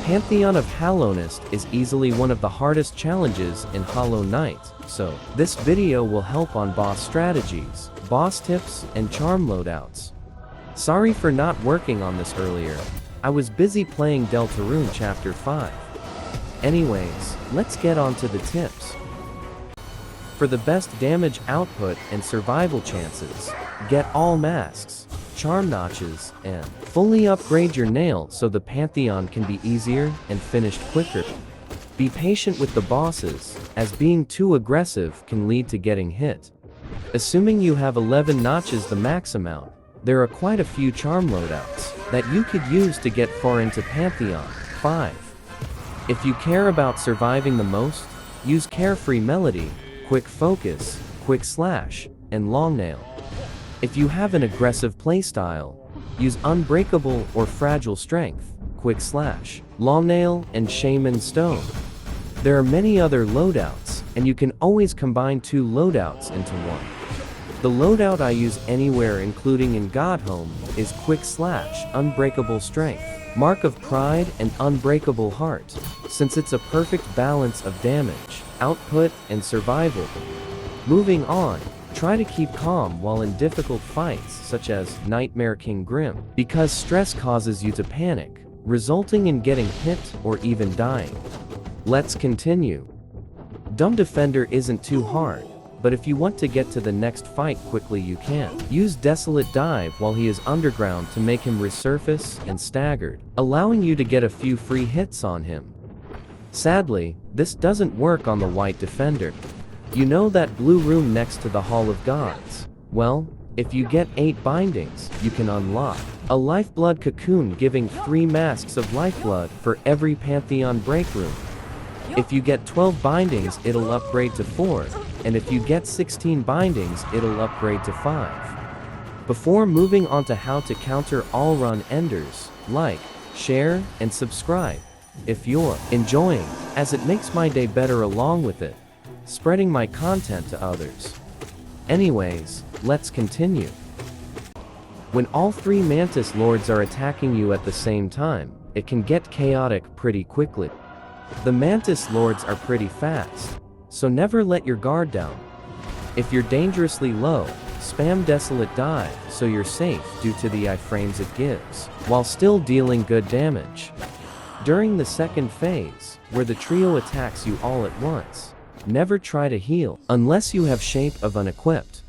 Pantheon of Hallownest is easily one of the hardest challenges in Hollow Knight, so this video will help on boss strategies, boss tips, and charm loadouts. Sorry for not working on this earlier. I was busy playing Deltarune Chapter 5. Anyways, let's get on to the tips. For the best damage output and survival chances, get all masks, charm notches, and fully upgrade your nail so the Pantheon can be easier and finished quicker. Be patient with the bosses, as being too aggressive can lead to getting hit. Assuming you have 11 notches the max amount, there are quite a few charm loadouts that you could use to get far into Pantheon 5. If you care about surviving the most, use Carefree Melody, Quick Focus, Quick Slash, and Long Nail. If you have an aggressive playstyle, use Unbreakable or Fragile Strength, Quick Slash, Long Nail, and Shaman Stone. There are many other loadouts, and you can always combine two loadouts into one. The loadout I use anywhere including in Godhome is Quick Slash, Unbreakable Strength, Mark of Pride, and Unbreakable Heart, since it's a perfect balance of damage, output, and survival. Moving on, try to keep calm while in difficult fights such as Nightmare King Grim, because stress causes you to panic, resulting in getting hit or even dying. Let's continue. Dumb Defender isn't too hard, but if you want to get to the next fight quickly you can. Use Desolate Dive while he is underground to make him resurface and staggered, allowing you to get a few free hits on him. Sadly, this doesn't work on the White Defender. You know that blue room next to the Hall of Gods? Well, if you get 8 bindings, you can unlock a Lifeblood Cocoon giving 3 masks of Lifeblood for every Pantheon break room. If you get 12 bindings, it'll upgrade to 4, and if you get 16 bindings, it'll upgrade to 5. Before moving on to how to counter all run enders, like, share, and subscribe if you're enjoying, as it makes my day better along with it, spreading my content to others. Anyways, let's continue. When all 3 Mantis Lords are attacking you at the same time, it can get chaotic pretty quickly. The Mantis Lords are pretty fast, so never let your guard down. If you're dangerously low, spam Desolate Dive so you're safe due to the iframes it gives, while still dealing good damage. During the second phase, where the trio attacks you all at once, never try to heal, unless you have Shape of Unequipped.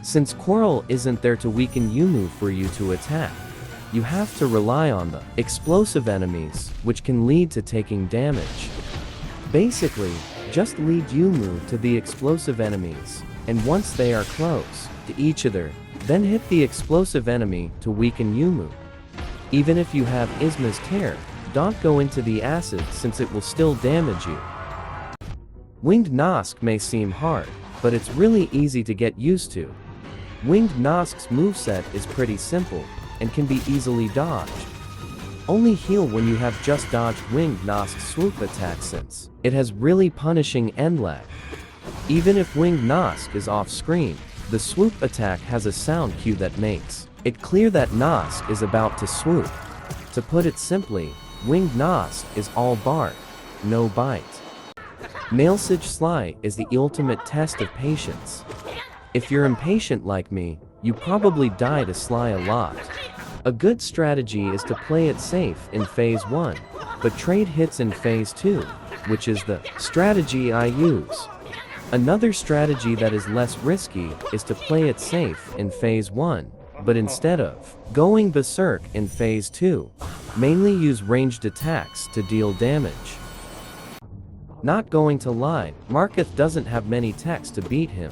Since Coral isn't there to weaken Yumu for you to attack, you have to rely on the explosive enemies, which can lead to taking damage. Basically, just lead Yumu to the explosive enemies, and once they are close to each other, then hit the explosive enemy to weaken Yumu. Even if you have Isma's Tear, don't go into the acid since it will still damage you. Winged Nosk may seem hard, but it's really easy to get used to. Winged Nosk's moveset is pretty simple, and can be easily dodged. Only heal when you have just dodged Winged Nosk's swoop attack since it has really punishing end lag. Even if Winged Nosk is off screen, the swoop attack has a sound cue that makes it clear that Nosk is about to swoop. To put it simply, Winged Nosk is all bark, no bite. Nailsage Sly is the ultimate test of patience. If you're impatient like me, you probably die to Sly a lot. A good strategy is to play it safe in Phase 1, but trade hits in Phase 2, which is the strategy I use. Another strategy that is less risky is to play it safe in Phase 1, but instead of going berserk in Phase 2, mainly use ranged attacks to deal damage. Not going to lie, Marketh doesn't have many techs to beat him.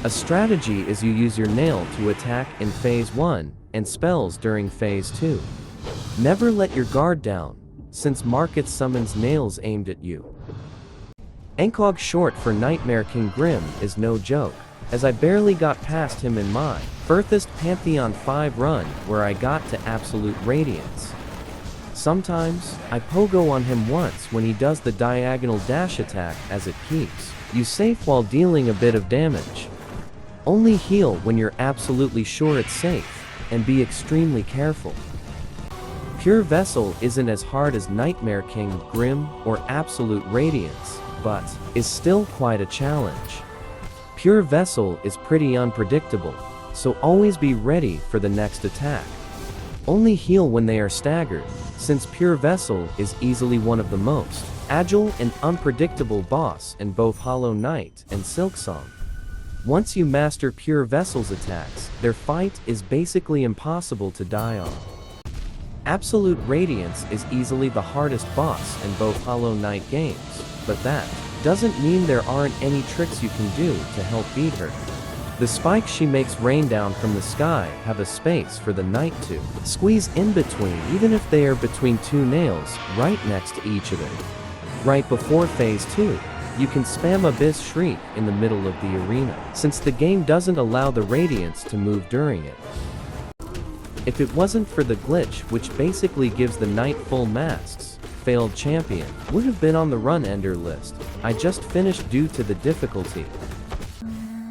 A strategy is you use your nail to attack in Phase 1, and spells during Phase 2. Never let your guard down, since Marketh summons nails aimed at you. Ankog short for Nightmare King Grim is no joke, as I barely got past him in my furthest Pantheon 5 run where I got to Absolute Radiance. Sometimes, I pogo on him once when he does the diagonal dash attack as it keeps you safe while dealing a bit of damage. Only heal when you're absolutely sure it's safe, and be extremely careful. Pure Vessel isn't as hard as Nightmare King, Grim, or Absolute Radiance, but is still quite a challenge. Pure Vessel is pretty unpredictable, so always be ready for the next attack. Only heal when they are staggered, since Pure Vessel is easily one of the most agile and unpredictable boss in both Hollow Knight and Silksong. Once you master Pure Vessel's attacks, their fight is basically impossible to die on. Absolute Radiance is easily the hardest boss in both Hollow Knight games, but that doesn't mean there aren't any tricks you can do to help beat her. The spikes she makes rain down from the sky have a space for the knight to squeeze in between, even if they are between two nails right next to each of them. Right before phase 2, you can spam Abyss Shriek in the middle of the arena, since the game doesn't allow the radiance to move during it. If it wasn't for the glitch, which basically gives the knight full masks, Failed Champion would have been on the run ender list I just finished due to the difficulty.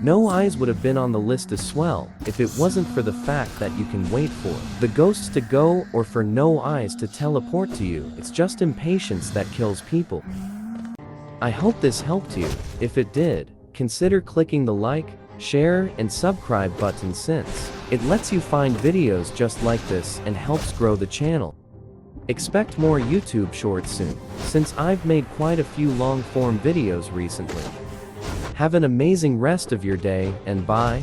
No Eyes would have been on the list as well if it wasn't for the fact that you can wait for the ghosts to go or for No Eyes to teleport to you. It's just impatience that kills people. I hope this helped you. If it did, consider clicking the like, share, and subscribe button, since it lets you find videos just like this and helps grow the channel. Expect more YouTube shorts soon, since I've made quite a few long-form videos recently. Have an amazing rest of your day, and bye.